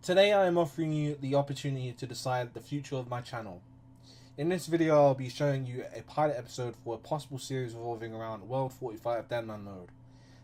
Today I am offering you the opportunity to decide the future of my channel. In this video I'll be showing you a pilot episode for a possible series revolving around W45 Deadman Mode.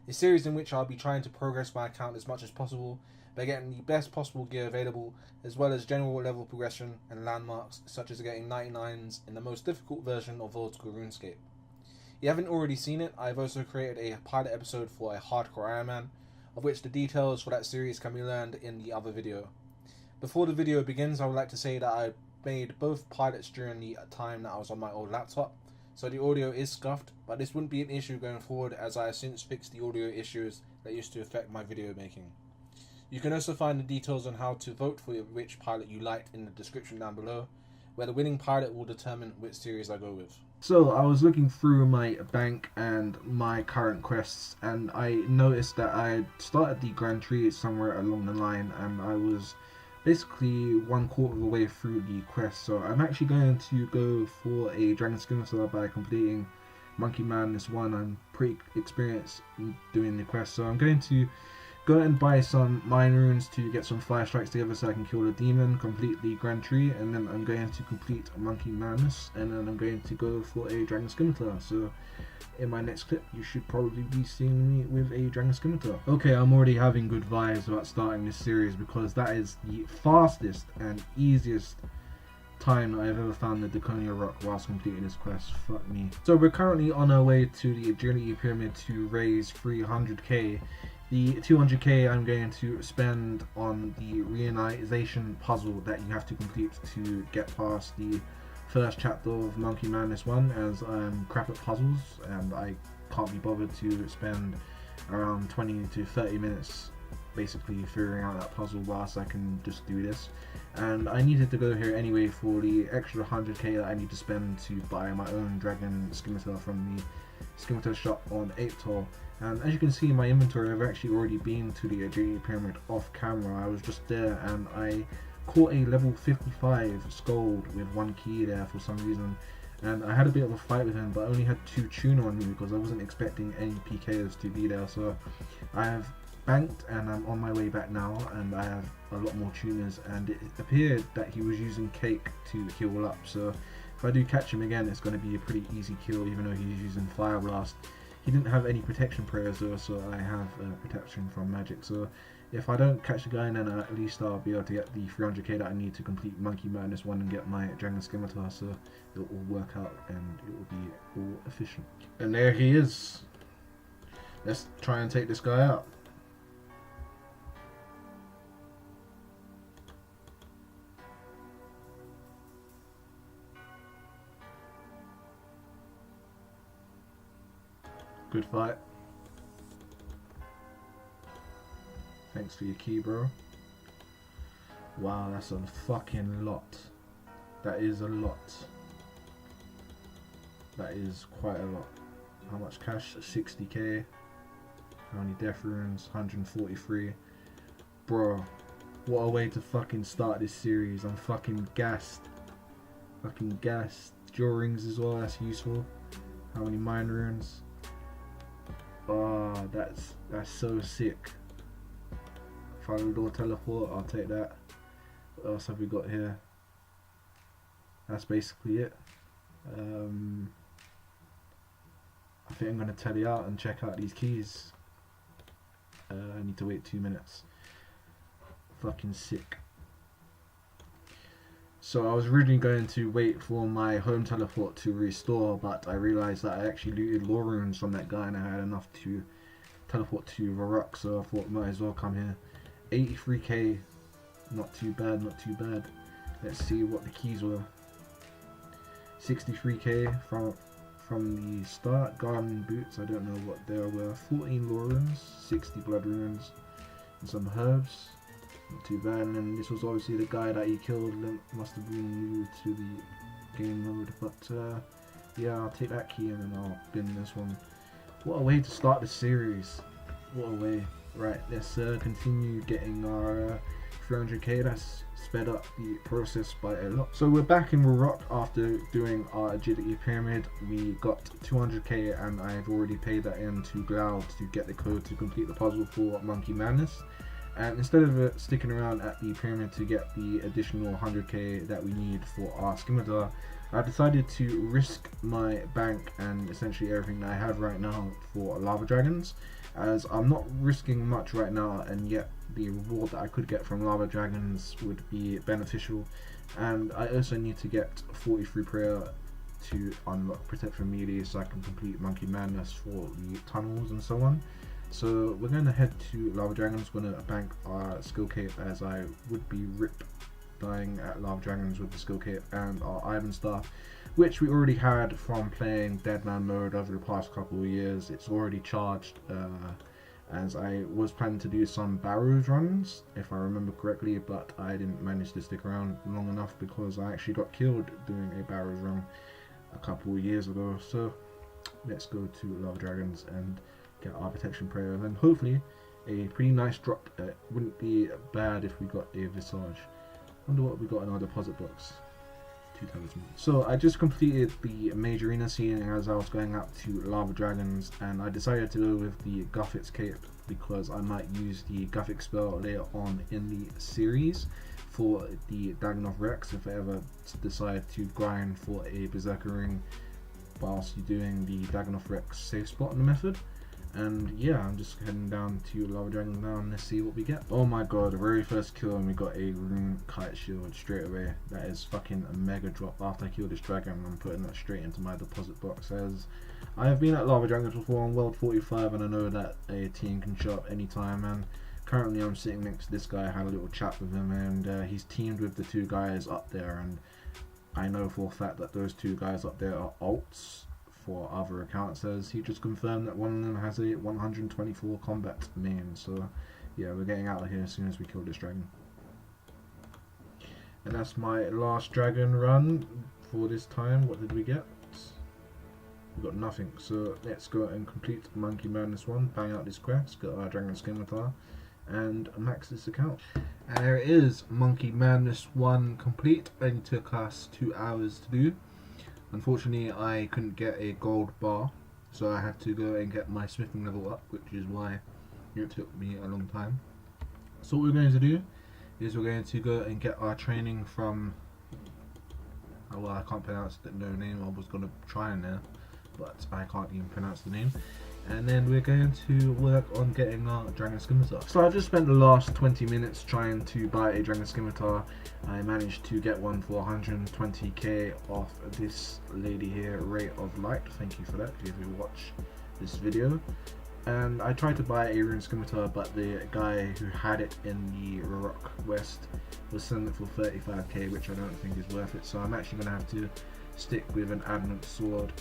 A series in which I'll be trying to progress my account as much as possible by getting the best possible gear available, as well as general level progression and landmarks such as getting 99s in the most difficult version of old school RuneScape. If you haven't already seen it, I've also created a pilot episode for a Hardcore Ironman, of which the details for that series can be learned in the other video. Before the video begins, I would like to say that I made both pilots during the time that I was on my old laptop, so the audio is scuffed, but this wouldn't be an issue going forward as I have since fixed the audio issues that used to affect my video making. You can also find the details on how to vote for which pilot you liked in the description down below, where the winning pilot will determine which series I go with. So I was looking through my bank and my current quests, and I noticed that I started the Grand Tree somewhere along the line, and I was basically 1/4 of the way through the quest. So I'm actually going to go for a Dragon Scimitar by completing Monkey Madness 1. I'm pretty experienced in doing the quest, so I'm going to go and buy some mine runes to get some fire strikes together so I can kill the demon, complete the Grand Tree, and then I'm going to complete Monkey Madness, and then I'm going to go for a Dragon Scimitar. So in my next clip you should probably be seeing me with a Dragon Scimitar. Okay, I'm already having good vibes about starting this series because that is the fastest and easiest time that I've ever found the Draconia Rock whilst completing this quest. Fuck me. So we're currently on our way to the Agility Pyramid to raise 300k. The 200k I'm going to spend on the reionization puzzle that you have to complete to get past the first chapter of Monkey Madness 1, as I'm crap at puzzles and I can't be bothered to spend around 20 to 30 minutes basically figuring out that puzzle whilst I can just do this. And I needed to go here anyway for the extra 100k that I need to spend to buy my own Dragon Scimitar from the Scimitar shop on 8tol. And as you can see in my inventory, I've actually already been to the Agility Pyramid off camera. I was just there and I caught a level 55 Scold with 1 key there for some reason, and I had a bit of a fight with him, but I only had 2 tuna on me because I wasn't expecting any PKs to be there. So I have banked and I'm on my way back now, and I have a lot more tunas, and it appeared that he was using cake to heal up. So if I do catch him again, it's going to be a pretty easy kill, even though he's using Fire Blast. He didn't have any protection prayers though, so I have protection from magic. So if I don't catch the guy, then at least I'll be able to get the 300k that I need to complete Monkey Madness 1 and get my Dragon Scimitar, so it will work out and it will be all efficient. And there he is. Let's try and take this guy out. Good fight. Thanks for your key, bro. Wow, that's a fucking lot. That is a lot. That is quite a lot. How much cash? 60k. How many death runes? 143. Bro, what a way to fucking start this series. I'm fucking gassed. Fucking gassed. Jaw rings as well, that's useful. How many mine runes? Oh, that's so sick. Final door teleport, I'll take that. What else have we got here? That's basically it. I think I'm going to tally out and check out these keys. I need to wait 2 minutes. Fucking sick. So I was originally going to wait for my home teleport to restore, but I realised that I actually looted lore runes from that guy and I had enough to teleport to Varrock, so I thought might as well come here. 83k, not too bad, not too bad. Let's see what the keys were. 63k from the start. Garden boots, I don't know what there were. 14 lore runes, 60 blood runes, and some herbs. Not too bad. And then this was obviously the guy that he killed. Must have been new to the game mode, but yeah, I'll take that key and then I'll bin this one. What a way to start the series. What a way. Right, let's continue getting our 300k. That's sped up the process by a lot. So we're back in Varrock after doing our Agility Pyramid. We got 200k and I've already paid that in to Gloud to get the code to complete the puzzle for Monkey Madness. And instead of sticking around at the pyramid to get the additional 100k that we need for our scimitar, I decided to risk my bank and essentially everything that I have right now for lava dragons, as I'm not risking much right now, and yet the reward that I could get from lava dragons would be beneficial. And I also need to get 43 prayer to unlock protect from melee so I can complete monkey madness for the tunnels and so on. So we're going to head to lava dragons. We're going to bank our skill cape, as I would be rip dying at lava dragons with the skill cape and our iron staff, which we already had from playing Deadman mode over the past couple of years. It's already charged, as I was planning to do some barrows runs if I remember correctly, but I didn't manage to stick around long enough because I actually got killed doing a barrows run a couple of years ago. So let's go to lava dragons and get our protection prayer, and then hopefully a pretty nice drop. It wouldn't be bad if we got a visage. Wonder what we got in our deposit box. 2 talismans. So I just completed the major arena scene as I was going out to lava dragons, and I decided to go with the Guffix cape because I might use the Guffix spell later on in the series for the Dagon of Rex if I ever decide to grind for a Berserker ring whilst you're doing the Dagon of Rex safe spot in the method. And yeah, I'm just heading down to lava dragons now and let's see what we get. Oh my god, the very first kill and we got a rune kite shield straight away. That is fucking a mega drop. After I kill this dragon, I'm putting that straight into my deposit box, as I have been at lava dragons before on World 45 and I know that a team can show up anytime, and currently I'm sitting next to this guy. I had a little chat with him, and he's teamed with the 2 guys up there, and I know for a fact that those 2 guys up there are alts for other accounts, as he just confirmed that one of them has a 124 combat main. So yeah, we're getting out of here as soon as we kill this dragon. And that's my last dragon run for this time. What did we get? We got nothing, so let's go and complete Monkey Madness 1, bang out this quest, get our dragon scimitar and max this account. And there it is, Monkey Madness 1 complete. Only took us 2 hours to do. Unfortunately, I couldn't get a gold bar, so I had to go and get my smithing level up, which is why it took me a long time. So what we're going to do is we're going to go and get our training from, oh, well, I can't pronounce the name. I was going to try in there, but I can't even pronounce the name. And then we're going to work on getting our dragon scimitar. So I've just spent the last 20 minutes trying to buy a dragon scimitar. I managed to get one for 120k off this lady here, Ray of Light. Thank you for that if you watch this video. And I tried to buy a rune scimitar, but the guy who had it in the Rock West was selling it for 35k, which I don't think is worth it. So I'm actually going to have to stick with an adamant sword.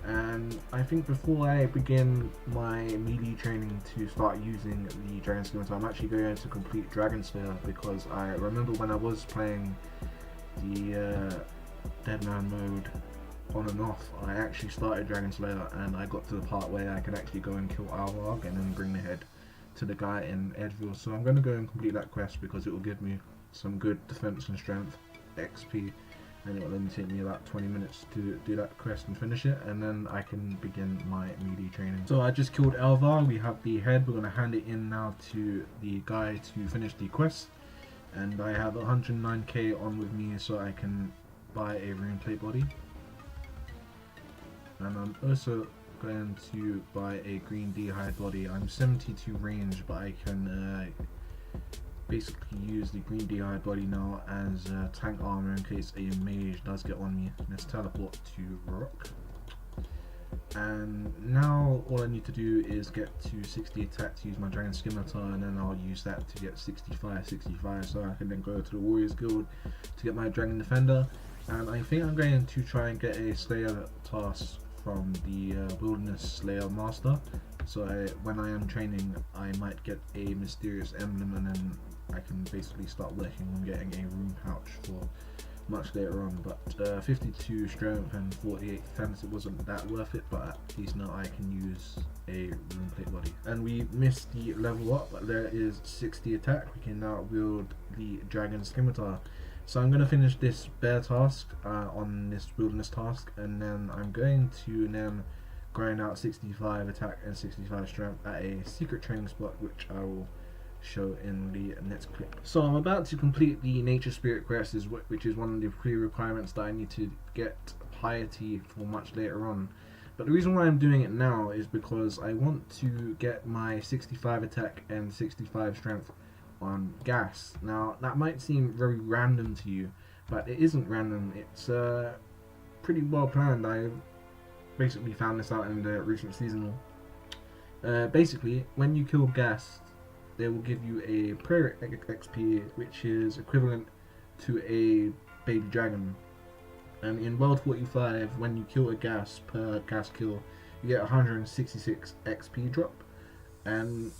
And I think before I begin my melee training to start using the Dragon Scimitar, I'm actually going to complete Dragon Slayer, because I remember when I was playing the Deadman mode on and off, I actually started Dragon Slayer and I got to the part where I could actually go and kill Alvarg and then bring the head to the guy in Edville. So I'm going to go and complete that quest because it will give me some good defense and strength XP. And it will only take me about 20 minutes to do that quest and finish it, and then I can begin my melee training. So I just killed Alvar, we have the head, we're going to hand it in now to the guy to finish the quest. And I have 109k on with me so I can buy a rune plate body. And I'm also going to buy a green d'hide body. I'm 72 range, but I can basically use the green d'hide body now as tank armor in case a mage does get on me. Let's teleport to Rock. And now all I need to do is get to 60 attack to use my dragon scimitar, and then I'll use that to get 65 so I can then go to the Warriors Guild to get my dragon defender. And I think I'm going to try and get a Slayer task from the Wilderness Slayer Master. So when I am training, I might get a mysterious emblem, and then I can basically start working on getting a rune pouch for much later on. But 52 strength and 48 defense, it wasn't that worth it, but at least now I can use a rune plate body. And we missed the level up, but there is 60 attack. We can now wield the dragon scimitar. So I'm going to finish this bear task on this wilderness task, and then I'm going to then grind out 65 attack and 65 strength at a secret training spot, which I will show in the next clip. So I'm about to complete the nature spirit quest, which is one of the pre-requirements that I need to get piety for much later on. But the reason why I'm doing it now is because I want to get my 65 attack and 65 strength on gas. Now that might seem very random to you, but it isn't random. It's pretty well planned. I basically found this out in the recent seasonal. Basically, when you kill gas, they will give you a prayer XP, which is equivalent to a baby dragon. And in World 45, when you kill a gas per gas kill, you get 166 XP drop. And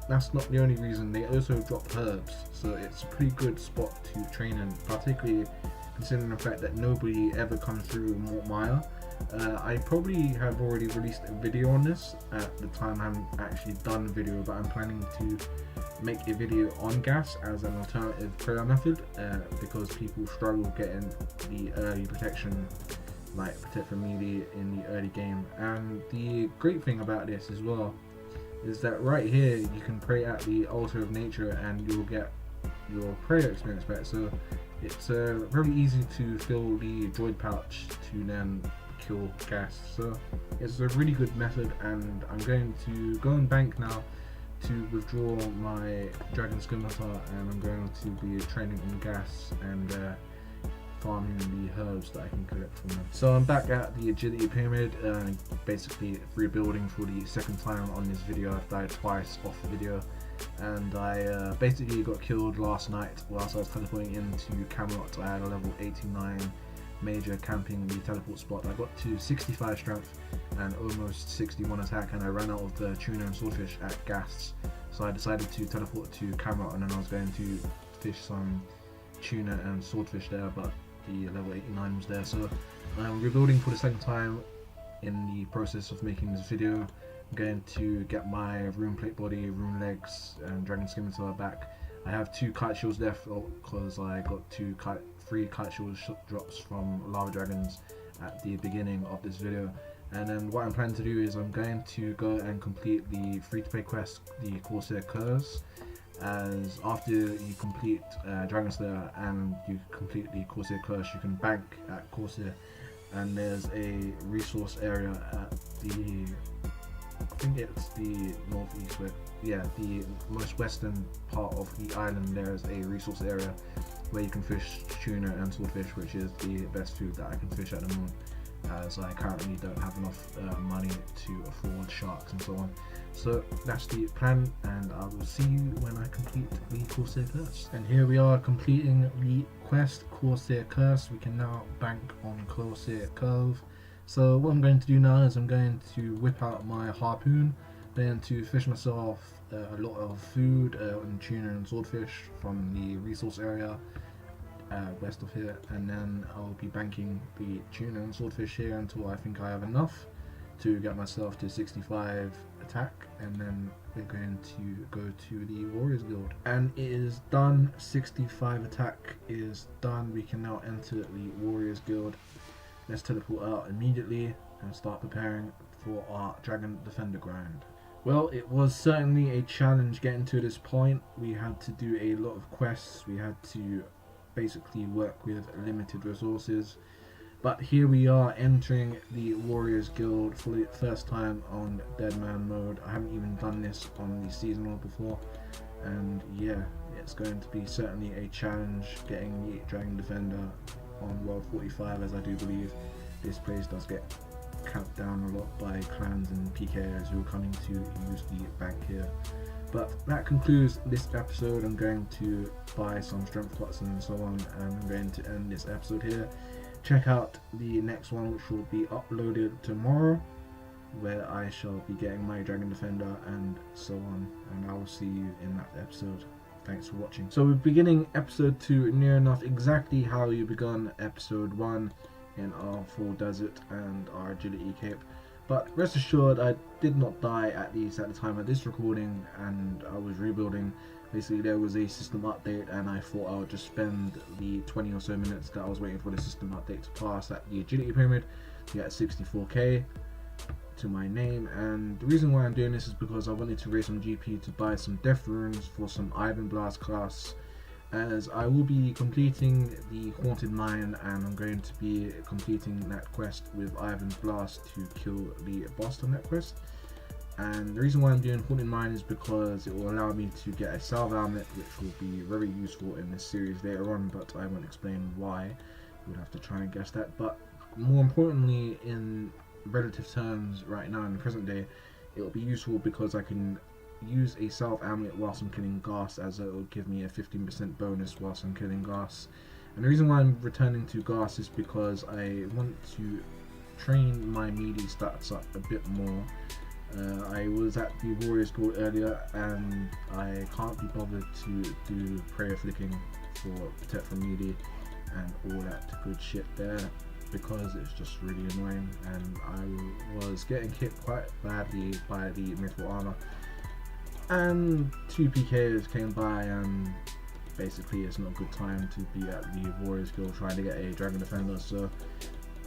that's not the only reason, they also drop herbs, so it's a pretty good spot to train in, particularly considering the fact that nobody ever comes through Mort Maya. I probably have already released a video on this at the time I haven't actually done a video, but I'm planning to make a video on gas as an alternative prayer method, because people struggle getting the early protection, like protect from melee in the early game. And the great thing about this as well is that right here you can pray at the altar of nature and you'll get your prayer experience back. So it's very easy to fill the droid pouch to then kill gas. So it's a really good method, and I'm going to go and bank now to withdraw my dragon scimitar, and I'm going to be training in gas and farming the herbs that I can collect from them. So I'm back at the agility pyramid, basically rebuilding for the second time on this video. I've died twice off the video, and I basically got killed last night whilst I was teleporting into Camelot. I had a level 89 major camping the teleport spot. I got to 65 strength and almost 61 attack, and I ran out of the tuna and swordfish at gas, so I decided to teleport to Camelot, and then I was going to fish some tuna and swordfish there, but the level 89 was there. So I'm rebuilding for the second time in the process of making this video. I'm going to get my rune plate body, rune legs and dragon scimitar back. I have 2 kite shields left because I got 3 kite shield drops from lava dragons at the beginning of this video. And then what I'm planning to do is I'm going to go and complete the free-to-play quest, the Corsair Curse, as after you complete Dragon Slayer and you complete the Corsair Curse, you can bank at Corsair, and there's a resource area at the, I think it's the northeast, the most western part of the island. There's a resource area where you can fish tuna and swordfish, which is the best food that I can fish at the moment, as I currently don't have enough money to afford sharks and so on. So that's the plan, and I will see you when I complete the Corsair Curse. And here we are completing the quest Corsair Curse. We can now bank on Corsair Cove. So what I'm going to do now is I'm going to whip out my harpoon, then to fish myself a lot of food and tuna and swordfish from the resource area west of here, and then I'll be banking the tuna and swordfish here until I think I have enough to get myself to 65 attack, and then we're going to go to the Warriors Guild. And it is done, 65 attack is done. We can now enter the Warriors Guild. Let's teleport out immediately and start preparing for our Dragon Defender grind. Well, it was certainly a challenge getting to this point. We had to do a lot of quests, we had to basically work with limited resources, but here we are entering the Warriors Guild for the first time on Deadman Mode. I haven't even done this on the seasonal before, and yeah, it's going to be certainly a challenge getting the Dragon Defender on World 45, as I do believe this place does get camped down a lot by clans and PKers who are coming to use the bank here. But that concludes this episode. I'm going to buy some strength pots and so on, and I'm going to end this episode here. Check out the next one, which will be uploaded tomorrow, where I shall be getting my Dragon Defender and so on, and I will see you in that episode. Thanks for watching. So we're beginning episode 2 near enough exactly how you begun episode 1 in our full desert and our agility cape. But rest assured, I did not die, at least at the time of this recording, and I was rebuilding. Basically, there was a system update, and I thought I would just spend the 20 or so minutes that I was waiting for the system update to pass at the agility pyramid to get 64k. to my name, and the reason why I'm doing this is because I wanted to raise some GP to buy some death runes for some Iron Blast class, as I will be completing the Haunted Mine and I'm going to be completing that quest with Iron Blast to kill the boss on that quest. And the reason why I'm doing Haunted Mine is because it will allow me to get a salve amulet, which will be very useful in this series later on, but I won't explain why. You would have to try and guess that. But more importantly, in relative terms right now in the present day, it will be useful because I can use a salve amulet whilst I'm killing Gas, as it will give me a 15% bonus whilst I'm killing Gas. And the reason why I'm returning to Gas is because I want to train my melee stats up a bit more. I was at the Warriors Guild earlier and I can't be bothered to do prayer flicking for protect from melee and all that good shit there, because it's just really annoying, and I was getting hit quite badly by the mithril armor, and 2 PKs came by, and basically it's not a good time to be at the Warriors Guild trying to get a Dragon Defender, so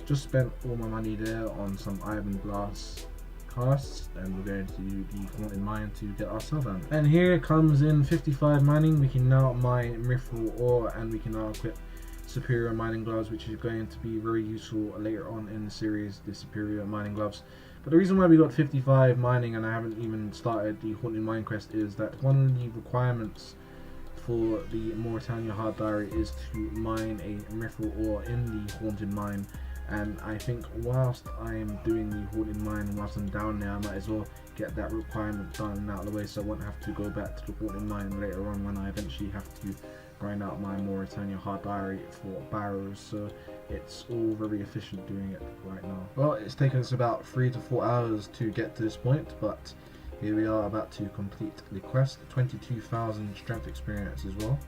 just spent all my money there on some Iron Blast casts, and we're going to do the Haunted Mine to get our salve amulet. And here comes in 55 mining. We can now mine mithril ore, and we can now equip superior mining gloves, which is going to be very useful later on in the series, the superior mining gloves. But the reason why we got 55 mining and I haven't even started the Haunted Mine quest is that one of the requirements for the Mauritania Hard Diary is to mine a mithril ore in the Haunted Mine. And I think whilst I'm doing the Haunted Mine, whilst I'm down there, I might as well get that requirement done and out of the way, so I won't have to go back to the Haunted Mine later on when I eventually have to grind out my Mauritania Hard Diary for barrows. So it's all very efficient doing it right now. Well, it's taken us about 3 to 4 hours to get to this point, but here we are about to complete the quest. 22,000 strength experience as well.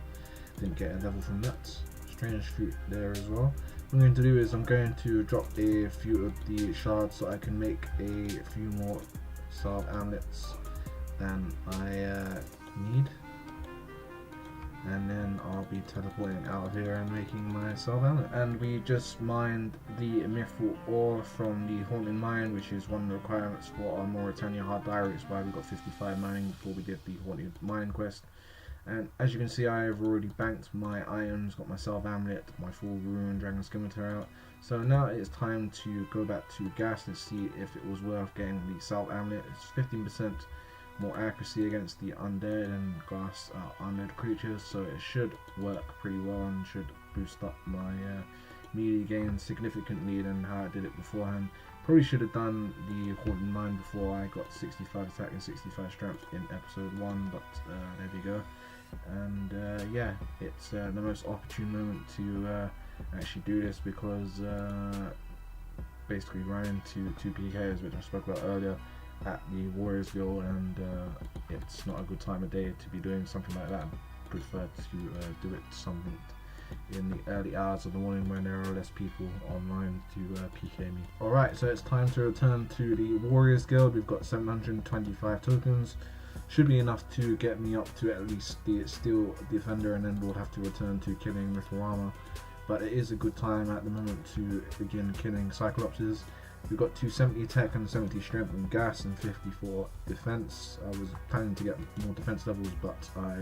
Didn't get a level from that. Strange fruit there as well. What I'm going to do is I'm going to drop a few of the shards so I can make a few more salve amulets than I need, and then I'll be teleporting out of here and making my salve amulet. And we just mined the mithril ore from the Haunted Mine, which is one of the requirements for our Mauritania Hard Diary. It's why we got 55 mining before we did the Haunted Mine quest. And as you can see, I've already banked my items, got my salve amulet, my full rune, dragon scimitar out. So now it's time to go back to Gas and see if it was worth getting the salve amulet. It's 15% more accuracy against the undead, and Gas are undead creatures, so it should work pretty well and should boost up my melee gains significantly than how I did it beforehand. Probably should have done the Haunted Mine before I got 65 attack and 65 strength in episode 1, but there we go. And yeah, it's the most opportune moment to actually do this, because basically running into 2 PKs, which I spoke about earlier, at the Warriors Guild, and it's not a good time of day to be doing something like that. I prefer to do it something in the early hours of the morning when there are less people online to PK me. Alright, so it's time to return to the Warriors Guild. We've got 725 tokens. Should be enough to get me up to at least the Steel Defender, and then we'll have to return to killing mithril armor. But it is a good time at the moment to begin killing Cyclopses. We've got 270 attack and 70 strength and Gas and 54 defense. I was planning to get more defense levels, but I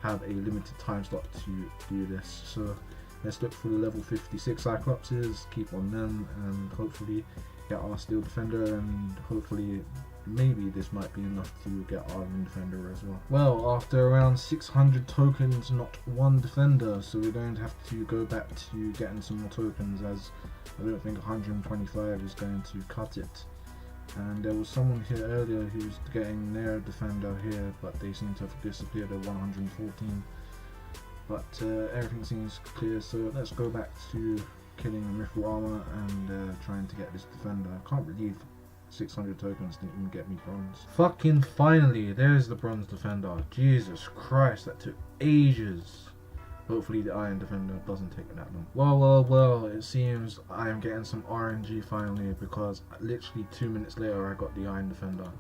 have a limited time slot to do this. So let's look for the level 56 Cyclopses, keep on them, and hopefully get our Steel Defender, and hopefully maybe this might be enough to get our Defender as well. Well, after around 600 tokens, not one Defender, so we're going to have to go back to getting some more tokens, as I don't think 125 is going to cut it. And there was someone here earlier who's getting their Defender here, but they seem to have disappeared at 114. But everything seems clear, so let's go back to killing mithril armor and trying to get this Defender. I can't believe 600 tokens didn't even get me bronze. Fucking finally, there's the bronze Defender. Jesus Christ, that took ages. Hopefully the Iron Defender doesn't take that long. Well, it seems I am getting some RNG finally, because literally 2 minutes later I got the Iron Defender.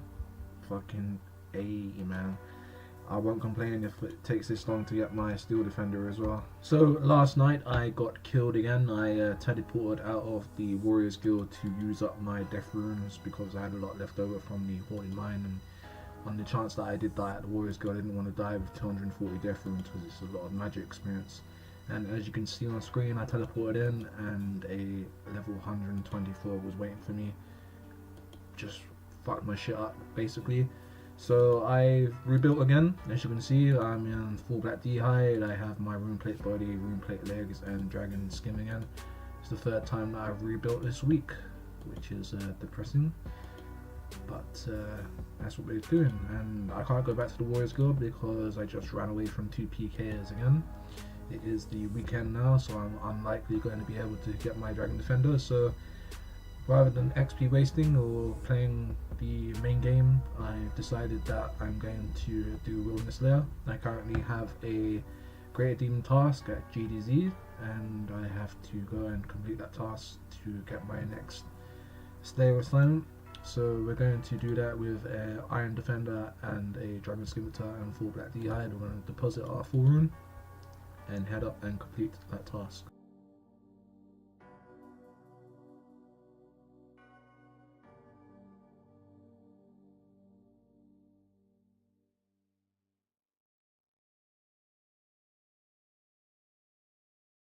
Fucking A, man. I won't complain if it takes this long to get my Steel Defender as well. So last night I got killed again. I teleported out of the Warriors Guild to use up my death runes because I had a lot left over from the Haunted Mine, and on the chance that I did die at the Warriors Guild, I didn't want to die with 240 death runes because it's a lot of magic experience. And as you can see on screen, I teleported in and a level 124 was waiting for me. Just fucked my shit up basically. So I rebuilt again. As you can see, I'm in full black D-hide. I have my runeplate body, runeplate legs, and dragon skin again. It's the third time that I've rebuilt this week, which is depressing. But that's what we're doing. And I can't go back to the Warriors Guild because I just ran away from 2 PKers again. It is the weekend now, so I'm unlikely going to be able to get my Dragon Defender. So rather than XP wasting or playing the main game, I've decided that I'm going to do Wilderness Lair. I currently have a Greater Demon task at GDZ, and I have to go and complete that task to get my next Slayer assignment. So we're going to do that with an Iron Defender and a Dragon Scimitar and full black D-hide. We're going to deposit our full rune and head up and complete that task.